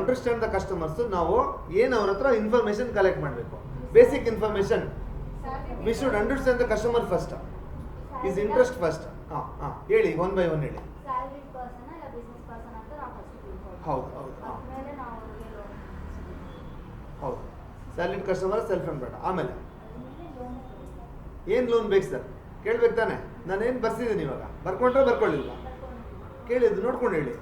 Understand the customers ನಾವು ಏನು ಅವ್ರ ಹತ್ರ ಇನ್ಫಾರ್ಮೇಷನ್ ಕಲೆಕ್ಟ್ ಮಾಡಬೇಕು. Basic information we should understand the customer first, is interest first. ಹೇಳಿ, ಒನ್ ಬೈ ಒನ್ ಹೇಳಿ. ಹೌದು ಹೌದು ಹೌದು, ಸ್ಯಾಲರಿಡ್ ಕಸ್ಟಮರ್, ಸೆಲ್ಫ್ ಎಂಪ್ಲಾಯ್ಡ್. ಆಮೇಲೆ ಏನು ಲೋನ್ ಬೇಕು ಸರ್ ಕೇಳ್ಬೇಕು ತಾನೆ. ನಾನೇನು ಬರ್ಸಿದ್ದೀನಿ ಇವಾಗ, ಬರ್ಕೊಂಡ್ರೆ ಬರ್ಕೊಳ್ಳಿಲ್ವಾ ಕೇಳಿದ್ದು ನೋಡ್ಕೊಂಡು ಹೇಳಿ.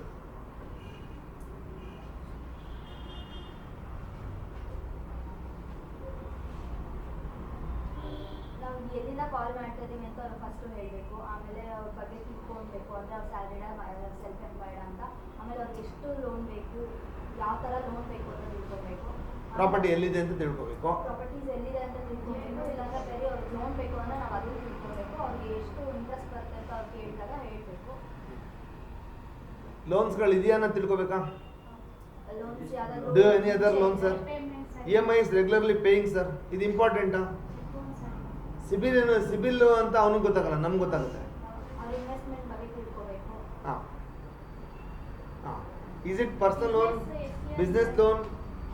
ಎಲ್ಲಿಂದ ಕಾಲ್ ಮಾಡ್ತಾ ಇದೀವಿ ಅಂತ ಅವ್ರು ಫಸ್ಟ್ ಹೇಳಬೇಕು. ಆಮೇಲೆ ಅವ್ರ ಬಗ್ಗೆ ತಿಳ್ಕೊಳ್ಬೇಕು, ಅಂದರೆ ಅವ್ರು ಸ್ಯಾಲರಿಡ ಸೆಲ್ಫ್ ಎಂಪ್ಲಾಯ್ಡ್ ಅಂತ. ಆಮೇಲೆ ಅವ್ರಿಗೆ ಎಷ್ಟು ಲೋನ್ ಬೇಕು, ಯಾವ ಥರ ಲೋನ್ ಬೇಕು ಅಂತ ತಿಳ್ಕೊಬೇಕು. ಪ್ರಾಪರ್ಟಿ ಎಲ್ಲಿದೆ ಅಂತ ತಿಳ್ಕೊಬೇಕು. ಪ್ರಾಪರ್ಟೀಸ್ ಎಲ್ಲಿದೆ ಅಂತ ತಿಳ್ಕೊಬೇಕು. ಇಲ್ಲಾಂದ್ರೆ ಬೇರೆ ಅವ್ರಿಗೆ ಲೋನ್ ಬೇಕು ಅಂದರೆ ನಾವು ಅದನ್ನು ತಿಳ್ಕೊಬೇಕು. ಅವ್ರಿಗೆ ಎಷ್ಟು ಇಂಟ್ರೆಸ್ಟ್ ಬರುತ್ತೆ ಅಂತ ಅವ್ರು ಕೇಳಿದಾಗ ಹೇಳಬೇಕು. ಲೋನ್ಸ್ಗಳು ಇದೆಯಾ ಅನ್ನೋದು ತಿಳ್ಕೊಬೇಕಾ. ಲೋನ್ಸ್ ಯಾವ್ದಾದ್ರು Do any other loan sir? EMI is regularly paying sir. ಇದು ಇಂಪಾರ್ಟೆಂಟಾ. ಸಿಬಿಲ್ ಏನು ಸಿಬಿಲ್ ಅಂತ ಅವನಿಗೆ ಗೊತ್ತಾಗಲ್ಲ, ನಮ್ಗೆ ಗೊತ್ತಾಗುತ್ತೆ. ಅವ್ರ ಇನ್ವೆಸ್ಟ್ಮೆಂಟ್ ಬಗ್ಗೆ ತಿಳ್ಕೊಬೇಕು. ಹಾಂ ಹಾಂ is it personal loan, business loan,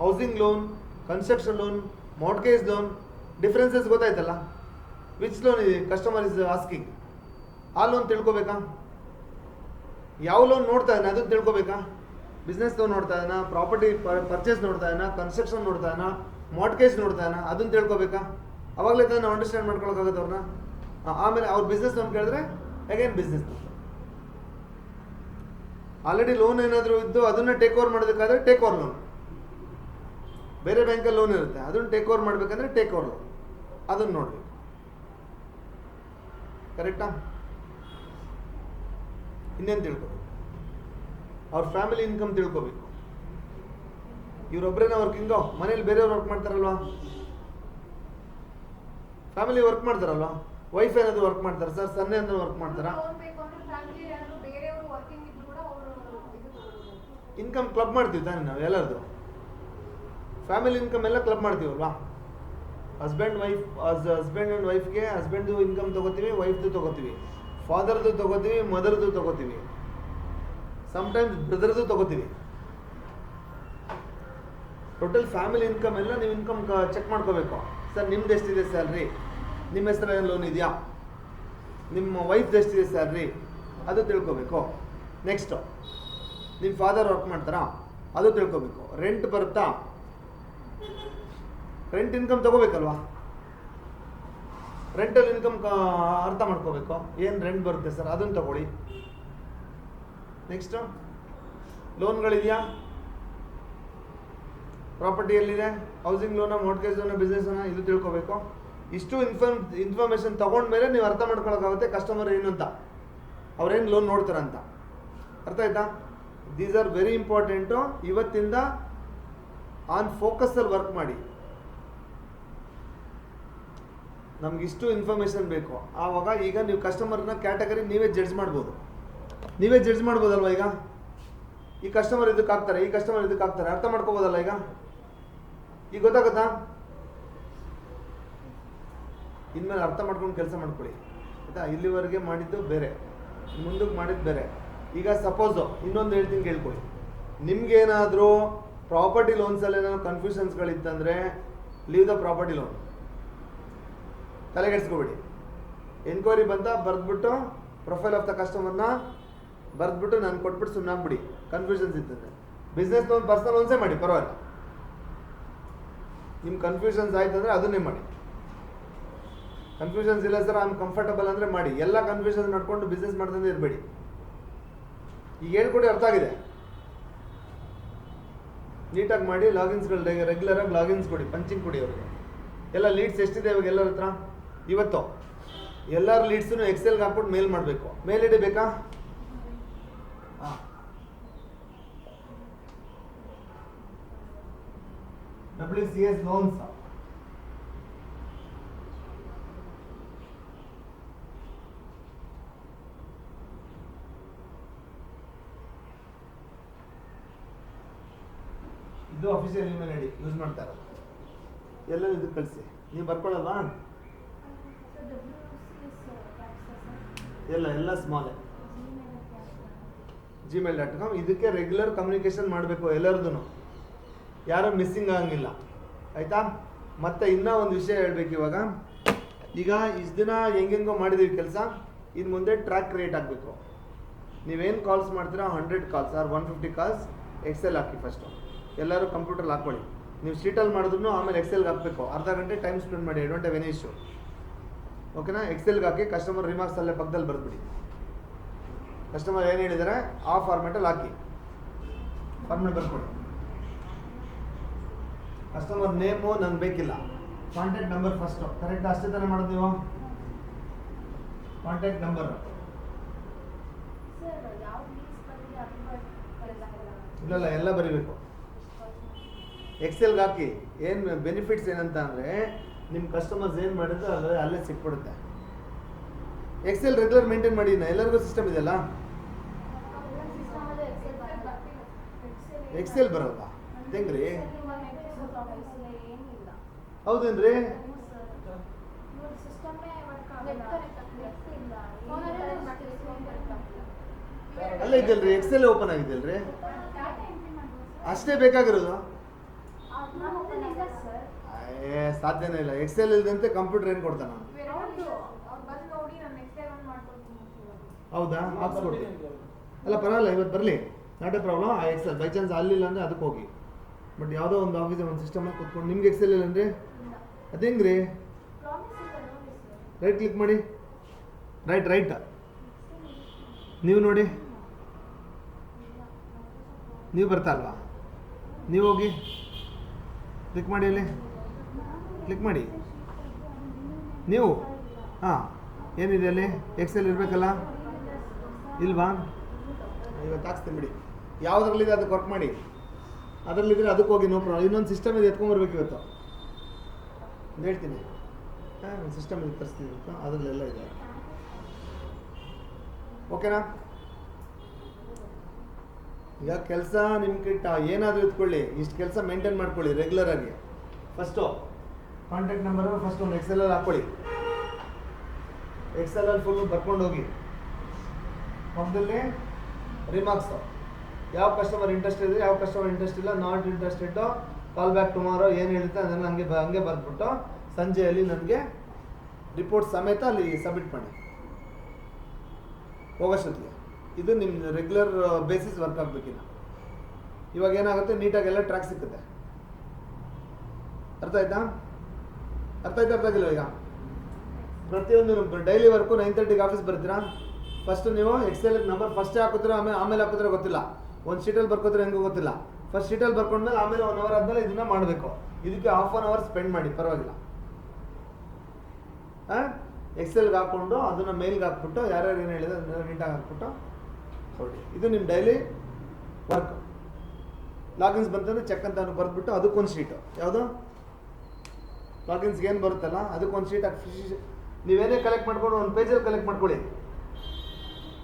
housing loan, construction loan, mortgage loan, differences ಗೊತ್ತಾಯ್ತಲ್ಲ. ವಿಚ್ ಲೋನ್ ಇದೆ ಕಸ್ಟಮರ್ ಇಸ್ ಆಸ್ಕಿಂಗ್, ಆ ಲೋನ್ ತಿಳ್ಕೊಬೇಕಾ. ಯಾವ ಲೋನ್ ನೋಡ್ತಾ ಇದ್ದಾನೆ ಅದನ್ನು ತಿಳ್ಕೊಬೇಕಾ. ಬಿಸ್ನೆಸ್ ಲೋನ್ ನೋಡ್ತಾ ಇದ್ದಾನ, ಪ್ರಾಪರ್ಟಿ ಪರ್ಚೇಸ್ ನೋಡ್ತಾ ಇದ್ದಾನ, ಕನ್ಸ್ಟ್ರಕ್ಷನ್ ನೋಡ್ತಾ ಇದ್ದಾನ, ಮಾರ್ಟ್ಗೇಜ್ ನೋಡ್ತಾ ಇದ್ದಾನ, ಅದನ್ನು ತಿಳ್ಕೊಬೇಕಾ. ಅವಾಗಲೇ ತಾನು ನಾವು ಅಂಡರ್ಸ್ಟ್ಯಾಂಡ್ ಮಾಡ್ಕೊಳಕ್ಕಾಗುತ್ತೆ ಅವ್ರನ್ನ. ಆಮೇಲೆ ಅವ್ರ ಬಿಸ್ನೆಸ್ ಲೋನ್ ಕೇಳಿದ್ರೆ again business loan. Already loan ಏನಾದರೂ ಇದ್ದು ಅದನ್ನು ಟೇಕ್ ಓವರ್ ಮಾಡೋದಕ್ಕಾದ್ರೆ ಟೇಕ್ ಓವರ್ ಲೋನ್. ಬೇರೆ ಬ್ಯಾಂಕಲ್ಲಿ ಲೋನ್ ಇರುತ್ತೆ, ಅದನ್ನು ಟೇಕ್ ಓವರ್ ಮಾಡಬೇಕಂದ್ರೆ ಟೇಕ್ ಓವರ್ ಲೋನ್, ಅದನ್ನು ನೋಡಬೇಕು. ಕರೆಕ್ಟಾ. ಇನ್ನೇನು ತಿಳ್ಕೊಬೇಕು, ಅವ್ರ ಫ್ಯಾಮಿಲಿ ಇನ್ಕಮ್ ತಿಳ್ಕೊಬೇಕು. ಇವರೊಬ್ಬರೇನ ವರ್ಕಿಂಗೋ, ಮನೇಲಿ ಬೇರೆಯವ್ರು ವರ್ಕ್ ಮಾಡ್ತಾರಲ್ವಾ, ಫ್ಯಾಮಿಲಿ ವರ್ಕ್ ಮಾಡ್ತಾರಲ್ವಾ. ವೈಫ್ ಏನಾದ್ರು ವರ್ಕ್ ಮಾಡ್ತಾರೆ ಸರ್, ಸನ್ ಏನಾದ್ರು ವರ್ಕ್ ಮಾಡ್ತಾರಾ. ಇನ್ಕಮ್ ಕ್ಲಬ್ ಮಾಡ್ತೀವಿ ತಾನೇ ನಾವು ಎಲ್ಲರದು. ಫ್ಯಾಮಿಲಿ ಇನ್ಕಮ್ ಎಲ್ಲ ಕ್ಲಬ್ ಮಾಡ್ತೀವಲ್ವಾ. ಹಸ್ಬೆಂಡ್ ಆ್ಯಂಡ್ ವೈಫ್ಗೆ ಹಸ್ಬೆಂಡ್ದು ಇನ್ಕಮ್ ತೊಗೋತೀವಿ, ವೈಫ್ದು ತೊಗೋತೀವಿ, ಫಾದರ್ದು ತೊಗೋತೀವಿ, ಮದರ್ದು ತೊಗೋತೀವಿ, ಸಮ್ಟೈಮ್ಸ್ ಬ್ರದರ್ದು ತೊಗೋತೀವಿ. ಟೋಟಲ್ ಫ್ಯಾಮಿಲಿ ಇನ್ಕಮ್ ಎಲ್ಲ ನೀವು ಇನ್ಕಮ್ ಚೆಕ್ ಮಾಡ್ಕೋಬೇಕು. ಸರ್ ನಿಮ್ದು ಎಷ್ಟಿದೆ ಸ್ಯಾಲ್ರಿ, ನಿಮ್ಮ ಹೆಸರು ಏನು ಲೋನ್ ಇದೆಯಾ, ನಿಮ್ಮ ವೈಫ್ದು ಎಷ್ಟಿದೆ ಸ್ಯಾಲ್ರಿ, ಅದು ತಿಳ್ಕೊಬೇಕು. ನೆಕ್ಸ್ಟು ನಿಮ್ಮ ಫಾದರ್ ವರ್ಕ್ ಮಾಡ್ತಾರಾ, ಅದು ತಿಳ್ಕೊಬೇಕು. ರೆಂಟ್ ಬರುತ್ತಾ, ರೆಂಟ್ ಇನ್ಕಮ್ ತೊಗೋಬೇಕಲ್ವಾ. ರೆಂಟಲ್ ಇನ್ಕಮ್ ಅರ್ಥ ಮಾಡ್ಕೋಬೇಕು. ಏನು ರೆಂಟ್ ಬರುತ್ತೆ ಸರ್, ಅದನ್ನು ತಗೊಳ್ಳಿ. ನೆಕ್ಸ್ಟು ಲೋನ್ಗಳಿದೆಯಾ, ಪ್ರಾಪರ್ಟಿ ಎಲ್ಲಿದೆ, ಹೌಸಿಂಗ್ ಲೋನ, ಮಾರ್ಟ್ಗೇಜ್ ಲೋನ, ಬಿಸ್ನೆಸ್ ಲೋನ, ಇದು ತಿಳ್ಕೊಬೇಕು. ಇಷ್ಟು ಇನ್ಫಾರ್ಮೇಷನ್ ತೊಗೊಂಡ್ಮೇಲೆ ನೀವು ಅರ್ಥ ಮಾಡ್ಕೊಳಕ್ಕಾಗುತ್ತೆ ಕಸ್ಟಮರ್ ಏನು ಅಂತ, ಅವ್ರೇನು ಲೋನ್ ನೋಡ್ತಾರಂತ. ಅರ್ಥ ಆಯ್ತಾ. These are very important. ಇವತ್ತಿಂದ ಆನ್ ಫೋಕಸಲ್ಲಿ ವರ್ಕ್ ಮಾಡಿ. ನಮಗಿಷ್ಟು ಇನ್ಫಾರ್ಮೇಷನ್ ಬೇಕು. ಆವಾಗ ಈಗ ನೀವು ಕಸ್ಟಮರ್ನ ಕ್ಯಾಟಗರಿ ನೀವೇ ಜಡ್ಜ್ ಮಾಡ್ಬೋದಲ್ವ. ಈಗ ಈ ಕಸ್ಟಮರ್ ಇದಕ್ಕೆ ಆಗ್ತಾರೆ, ಈ ಕಸ್ಟಮರ್ ಇದಕ್ಕೆ ಆಗ್ತಾರೆ, ಅರ್ಥ ಮಾಡ್ಕೋಬೋದಲ್ಲ. ಈಗ ಗೊತ್ತಾಗುತ್ತಾ. ಇನ್ಮೇಲೆ ಅರ್ಥ ಮಾಡ್ಕೊಂಡು ಕೆಲಸ ಮಾಡ್ಕೊಳ್ಳಿ ಆಯಿತಾ. ಇಲ್ಲಿವರೆಗೆ ಮಾಡಿದ್ದು ಬೇರೆ, ಮುಂದಕ್ಕೆ ಮಾಡಿದ್ದು ಬೇರೆ. ಈಗ ಸಪೋಸು ಇನ್ನೊಂದು ಹೇಳ್ತೀನಿ ಕೇಳ್ಕೊಳ್ಳಿ. ನಿಮ್ಗೇನಾದರೂ ಪ್ರಾಪರ್ಟಿ ಲೋನ್ಸಲ್ಲಿ ಏನಾದ್ರು ಕನ್ಫ್ಯೂಷನ್ಸ್ಗಳಿತ್ತಂದರೆ ಲೀವ್ ದ ಪ್ರಾಪರ್ಟಿ ಲೋನ್, ತಲೆಗೆಡ್ಸ್ಕೊಬೇಡಿ. ಎನ್ಕ್ವೈರಿ ಬಂತ ಬರೆದ್ಬಿಟ್ಟು ಪ್ರೊಫೈಲ್ ಆಫ್ ದ ಕಸ್ಟಮರ್ನ ಬರೆದ್ಬಿಟ್ಟು ನಾನು ಕೊಟ್ಬಿಟ್ಟು ಸುಮ್ಮನೆ ಆಗ್ಬಿಡಿ. ಕನ್ಫ್ಯೂಷನ್ಸ್ ಇತ್ತಂದರೆ ಬಿಸ್ನೆಸ್ ಲೋನ್, ಪರ್ಸನಲ್ ಲೋನ್ಸೇ ಮಾಡಿ, ಪರವಾಗಿಲ್ಲ. ನಿಮ್ಮ ಕನ್ಫ್ಯೂಷನ್ಸ್ ಆಯ್ತು ಅಂದರೆ ಅದನ್ನೇ ಮಾಡಿ. ಕನ್ಫ್ಯೂಷನ್ಸ್ ಇಲ್ಲ ಸರ್ ಐ ಆಮ್ ಕಂಫರ್ಟಬಲ್ ಅಂದರೆ ಮಾಡಿ. ಎಲ್ಲ ಕನ್ಫ್ಯೂಷನ್ಸ್ ಮಾಡ್ಕೊಂಡು ಬಿಸ್ನೆಸ್ ಮಾಡ್ದಂಗೆ ಇರಬೇಡಿ. ಈಗ ಹೇಳ್ಕೊಡಿ, ಅರ್ಥ ಆಗಿದೆ. ನೀಟಾಗಿ ಮಾಡಿ. ಲಾಗಿನ್ಸ್ಗಳು ರೆಗ್ಯುಲರಾಗಿ ಲಾಗಿನ್ಸ್ ಕೊಡಿ, ಪಂಚಿಂಗ್ ಕೊಡಿ ಅವ್ರಿಗೆ. ಎಲ್ಲ ಲೀಡ್ಸ್ ಎಷ್ಟಿದೆ ಇವಾಗ ಎಲ್ಲರ ಹತ್ರ ಇವತ್ತು. ಎಲ್ಲರ ಲೀಡ್ಸನ್ನು ಎಕ್ಸೆಲ್ಗೆ ಹಾಕ್ಬಿಟ್ಟು ಮೇಲ್ ಮಾಡಬೇಕು. ಮೇಲ್ ಐಡಿ ಬೇಕಾ. ಹಾಂ, WCS ಲೋನ್ಸ್. ಇದು ಅಫಿಷಿಯಲ್ ಇಮೇಲ್ ಐಡಿ ಯೂಸ್ ಮಾಡ್ತಾ ಇರೋದು. ಎಲ್ಲರೂ ಇದಕ್ಕೆ ಕಳಿಸಿ. ನೀವು ಬರ್ಕೊಳ್ಳಲ್ವಾ. ಎಲ್ಲ ಸ್ಮಾಲ್ gmail.com. ಇದಕ್ಕೆ ರೆಗ್ಯುಲರ್ ಕಮ್ಯುನಿಕೇಶನ್ ಮಾಡಬೇಕು ಎಲ್ಲರದು. ಯಾರೂ ಮಿಸ್ಸಿಂಗ್ ಆಗಂಗಿಲ್ಲ ಆಯಿತಾ. ಮತ್ತು ಇನ್ನೂ ಒಂದು ವಿಷಯ ಹೇಳ್ಬೇಕು ಇವಾಗ. ಈಗ ಇಷ್ಟು ದಿನ ಹೆಂಗೆಂಗೋ ಮಾಡಿದ್ದೀವಿ ಕೆಲಸ, ಇನ್ನು ಮುಂದೆ ಟ್ರ್ಯಾಕ್ ಕ್ರಿಯೇಟ್ ಆಗಬೇಕು. ನೀವೇನು ಕಾಲ್ಸ್ ಮಾಡ್ತೀರಾ 100 ಕಾಲ್ಸ್ ಆರ್ 150 ಕಾಲ್ಸ್ ಎಕ್ಸೆಲ್ ಹಾಕಿ ಫಸ್ಟು. ಎಲ್ಲರೂ ಕಂಪ್ಯೂಟರ್ಲ್ಲಿ ಹಾಕ್ಕೊಳ್ಳಿ. ನೀವು ಶೀಟಲ್ಲಿ ಮಾಡಿದ್ರು ಆಮೇಲೆ ಎಕ್ಸೆಲ್ಗೆ ಹಾಕಬೇಕು. ಅರ್ಧ ಗಂಟೆ ಟೈಮ್ ಸ್ಪೆಂಡ್ ಮಾಡಿ, ಡೋಂಟ್ ಹ್ಯಾವ್ ಎನಿ ಇಶ್ಯೂ. ಓಕೆನಾ? ಎಕ್ಸೆಲ್ಗೆ ಹಾಕಿ ಕಸ್ಟಮರ್ ರಿಮಾರ್ಕ್ಸ್ ಅಲ್ಲೇ ಪಕ್ಕದಲ್ಲಿ ಬರೆದ್ಬಿಡಿ. ಕಸ್ಟಮರ್ ಏನು ಹೇಳಿದ್ದಾರೆ ಆ ಫಾರ್ಮೆಟಲ್ಲಿ ಹಾಕಿ ಫಾರ್ಮೆಟ್ ಬರ್ಕೊಡಿ. ಕಸ್ಟಮರ್ ನೇಮು ನಂಗೆ ಬೇಕಿಲ್ಲ, ಕಾಂಟ್ಯಾಕ್ಟ್ ನಂಬರ್ ಫಸ್ಟು ಕರೆಕ್ಟ್ ಅಷ್ಟೇ ತಾನೇ ಮಾಡೋದು ನೀವು. ಕಾಂಟ್ಯಾಕ್ಟ್ ನಂಬರ್ ಇಲ್ಲ ಎಲ್ಲ ಬರೀಬೇಕು. ಎಕ್ಸೆಲ್ಗೆ ಹಾಕಿ ಏನು ಬೆನಿಫಿಟ್ಸ್ ಏನಂತ ಅಂದರೆ ನಿಮ್ಮ ಕಸ್ಟಮರ್ಸ್ ಏನು ಮಾಡಿದ್ರೆ ಅಲ್ಲೇ ಸಿಕ್ಬಿಡುತ್ತೆ. ಎಕ್ಸೆಲ್ ರೆಗ್ಯುಲರ್ ಮೇಂಟೈನ್ ಮಾಡಿ. ಎಲ್ಲರಿಗೂ ಸಿಸ್ಟಮ್ ಇದೆಯಲ್ಲ. ಎಕ್ಸೆಲ್ ಬರೋಲ್ಲ ಹೆಂಗ್ರಿ? ಹೌದೇನ್ರಿ? ಅಲ್ಲ ಇದೆಯಲ್ರಿ, ಎಕ್ಸೆಲ್ ಓಪನ್ ಆಗಿದೆಯಲ್ರಿ, ಅಷ್ಟೇ ಬೇಕಾಗಿರೋದು. ಸಾಧ್ಯನೇ ಇಲ್ಲ. ಎಕ್ಸೆಲ್ ಇಲ್ದಂತೆ ಕಂಪ್ಯೂಟರ್ ಏನು ಕೊಡ್ತಾನ? ಹೌದಾ? ಹಾಕ್ಸ್ಕೊಡ್ತೀನಿ. ಅಲ್ಲ ಪರವಾಗಿಲ್ಲ, ಇವತ್ತು ಬರಲಿ, ನಾಟ್ ಎ ಪ್ರಾಬ್ಲಮ್. ಆ ಎಕ್ಸೆಲ್ ಬೈ ಚಾನ್ಸ್ ಅಲ್ಲಿಲ್ಲ ಅಂದರೆ ಅದಕ್ಕೆ ಹೋಗಿ. ಬಟ್ ಯಾವುದೋ ಒಂದು ಆಫೀಸ್ ಒಂದು ಸಿಸ್ಟಮಲ್ಲಿ ಕೂತ್ಕೊಂಡು ನಿಮ್ಗೆ ಎಕ್ಸೆಲ್ ಇಲ್ಲ ಅಂದರೆ ಅದು ಹೆಂಗ್ರಿ? ರೈಟ್ ಕ್ಲಿಕ್ ಮಾಡಿ. ರೈಟ್ ನೀವು ನೋಡಿ, ನೀವು ಬರ್ತಾ ಅಲ್ವಾ? ನೀವು ಹೋಗಿ ಕ್ಲಿಕ್ ಮಾಡಿ, ಅಲ್ಲಿ ಕ್ಲಿಕ್ ಮಾಡಿ ನೀವು. ಹಾಂ, ಏನಿದೆ ಅಲ್ಲಿ? ಎಕ್ಸೆಲ್ ಇರಬೇಕಲ್ಲ, ಇಲ್ವಾ? ಇವತ್ತು ಹಾಕ್ಸ್ತೀನಿ ಬಿಡಿ. ಯಾವುದ್ರಲ್ಲಿದೆ ಅದಕ್ಕೆ ವರ್ಕ್ ಮಾಡಿ. ಅದರಲ್ಲಿದ್ದರೆ ಅದಕ್ಕೆ ಹೋಗಿ, ನೋ ಪ್ರಾಬ್ಲಮ್. ಇನ್ನೊಂದು ಸಿಸ್ಟಮ್ ಇದೆ, ಎತ್ಕೊಂಬರ್ಬೇಕು ಇವತ್ತು ಅಂತ ಹೇಳ್ತೀನಿ. ಒಂದು ಸಿಸ್ಟಮ್ ಇದೆ, ತರಿಸ್ತೀನಿ ಇವತ್ತು, ಅದರಲ್ಲೆಲ್ಲ ಇದೆ. ಓಕೆನಾ? ಈಗ ಕೆಲಸ ನಿಮ್ಮ ಕಿಟ್ಟ ಏನಾದರೂ ಇಟ್ಕೊಳ್ಳಿ, ಇಷ್ಟು ಕೆಲಸ ಮೇಂಟೈನ್ ಮಾಡ್ಕೊಳ್ಳಿ ರೆಗ್ಯುಲರಾಗಿ. ಫಸ್ಟು ಕಾಂಟ್ಯಾಕ್ಟ್ ನಂಬರು ಫಸ್ಟ್ ಒಂದು ಎಕ್ಸೆಲಲ್ಲಿ ಹಾಕ್ಕೊಳ್ಳಿ. ಎಕ್ಸೆಲಲ್ಲಿ ಫುಲ್ಲು ಬರ್ಕೊಂಡು ಹೋಗಿ. ಪಕ್ಕದಲ್ಲಿ ರಿಮಾರ್ಕ್ಸು, ಯಾವ ಕಸ್ಟಮರ್ ಇಂಟ್ರೆಸ್ಟ್ ಇದೆ, ಯಾವ ಕಸ್ಟಮರ್ ಇಂಟ್ರೆಸ್ಟ್ ಇಲ್ಲ, ನಾಟ್ ಇಂಟ್ರೆಸ್ಟೆಡ್ಡು, ಕಾಲ್ ಬ್ಯಾಕ್ ಟುಮಾರೋ ಏನು ಹೇಳುತ್ತೆ ಅದನ್ನು ಹಂಗೆ ಬರೆದ್ಬಿಟ್ಟು ಸಂಜೆಯಲ್ಲಿ ನನಗೆ ರಿಪೋರ್ಟ್ ಸಮೇತ ಅಲ್ಲಿ ಸಬ್ಮಿಟ್ ಮಾಡಿ ಹೋಗೋಷ್ಟೊತ್ತಿಗೆ. ಇದು ನಿಮ್ಮ ರೆಗ್ಯುಲರ್ ಬೇಸಿಸ್ ವರ್ಕ್ ಆಗಬೇಕಿಲ್ಲ. ಇವಾಗ ಏನಾಗುತ್ತೆ, ನೀಟಾಗೆಲ್ಲ ಟ್ರ್ಯಾಕ್ ಸಿಕ್ಕುತ್ತೆ. ಅರ್ಥ ಆಯ್ತಾ? ಅರ್ಥ ಆಗಿಲ್ಲ? ಈಗ ಪ್ರತಿಯೊಂದು ಡೈಲಿ ವರ್ಕು 9:30ಗೆ ಆಫೀಸ್ ಬರ್ತೀರಾ. ಫಸ್ಟ್ ನೀವು ಎಕ್ಸೆಲ್ ನಂಬರ್ ಫಸ್ಟೇ ಹಾಕೋತೀರ, ಆಮೇಲೆ ಹಾಕೋದ್ರೆ ಗೊತ್ತಿಲ್ಲ. ಒಂದು ಶೀಟಲ್ಲಿ ಬರ್ಕೋದ್ರೆ ಹೆಂಗೋ ಗೊತ್ತಿಲ್ಲ. ಫಸ್ಟ್ ಶೀಟಲ್ಲಿ ಬರ್ಕೊಂಡ್ಮೇಲೆ ಆಮೇಲೆ 1 ಅವರ್ ಆದಮೇಲೆ ಇದನ್ನ ಮಾಡಬೇಕು. ಇದಕ್ಕೆ ½1 ಅವರ್ ಸ್ಪೆಂಡ್ ಮಾಡಿ, ಪರವಾಗಿಲ್ಲ. ಎಕ್ಸೆಲ್ಗೆ ಹಾಕ್ಕೊಂಡು ಅದನ್ನು ಮೇಲ್ಗೆ ಹಾಕ್ಬಿಟ್ಟು ಯಾರ್ಯಾರು ಏನು ಹೇಳಿದ್ರೆ ಅದನ್ನ ನೀಟಾಗಿ ಹಾಕ್ಬಿಟ್ಟು ಹೊರಡಿ. ಇದು ನಿಮ್ಮ ಡೈಲಿ ವರ್ಕ್. ಲಾಗಿನ್ಸ್ ಬಂತಂದರೆ ಚೆಕ್ ಅಂತ ಬರೆದ್ಬಿಟ್ಟು ಅದಕ್ಕೊಂದು ಶೀಟು, ಯಾವುದು ಲಾಗಿನ್ಸ್ಗೆ ಏನು ಬರುತ್ತಲ್ಲ ಅದಕ್ಕೊಂದು ಶೀಟ್ ಹಾಕಿ. ನೀವೇನೇ ಕಲೆಕ್ಟ್ ಮಾಡ್ಕೊಂಡು ಒಂದು ಪೇಜಲ್ಲಿ ಕಲೆಕ್ಟ್ ಮಾಡ್ಕೊಳ್ಳಿ,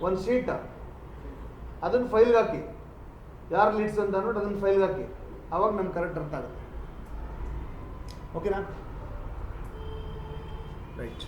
ಒಂದು ಶೀಟ್. ಅದನ್ನು ಫೈಲ್ಗೆ ಹಾಕಿ, ಯಾರು ಲೀಡ್ಸ್ ಅಂತ ಅಂದ್ಬಿಟ್ಟು ಅದನ್ನು ಫೈಲ್ಗೆ ಹಾಕಿ. ಆವಾಗ ನಮ್ಗೆ ಕರೆಕ್ಟ್ ಅರ್ಥ ಆಗುತ್ತೆ. ಓಕೆನಾ? ರೈಟ್.